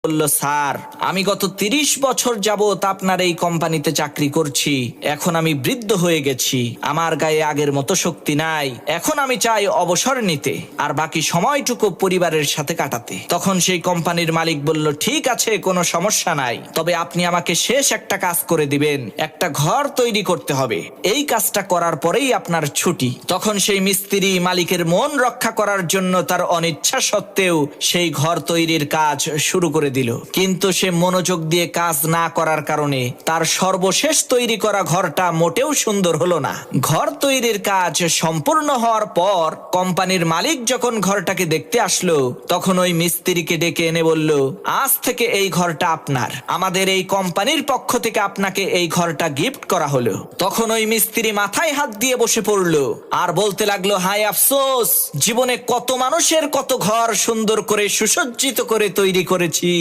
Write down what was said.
বলল, স্যার আমি গত 30 বছর যাবত আপনার এই কোম্পানিতে চাকরি করছি। এখন আমি বৃদ্ধ হয়ে গেছি, আমার গায়ে আগের মতো শক্তি নাই। এখন আমি চাই অবসর নিতে আর বাকি সময়টুকু পরিবারের সাথে কাটাতে। তখন সেই কোম্পানির মালিক বলল, ঠিক আছে, কোনো সমস্যা নাই, তবে আপনি আমাকে শেষ একটা কাজ করে দিবেন, একটা ঘর তৈরি করতে হবে। এই কাজটা করার পরেই আপনার ছুটি। তখন সেই মিস্ত্রি মালিকের মন রক্ষা করার জন্য তার অনিচ্ছা সত্ত্বেও সেই ঘর তৈরির কাজ শুরু করে দিল। কিন্তু সে মনোযোগ দিয়ে কাজ না করার কারণে তার সর্বশেষ তৈরি করা ঘরটা মোটেও সুন্দর হলো না। ঘর তৈরির কাজ সম্পূর্ণ হওয়ার পর কোম্পানির মালিক যখন ঘরটাকে দেখতে আসলো, তখন ওই মিস্ত্রিকে ডেকে এনে বলল, আজ থেকে এই ঘরটা আপনার, আমাদের এই কোম্পানির পক্ষ থেকে আপনাকে এই ঘরটা গিফট করা হলো। তখন ওই মিস্ত্রি মাথায় হাত দিয়ে বসে পড়লো আর বলতে লাগলো, হায় আফসোস, জীবনে কত মানুষের কত ঘর সুন্দর করে সুসজ্জিত করে তৈরি করেছি,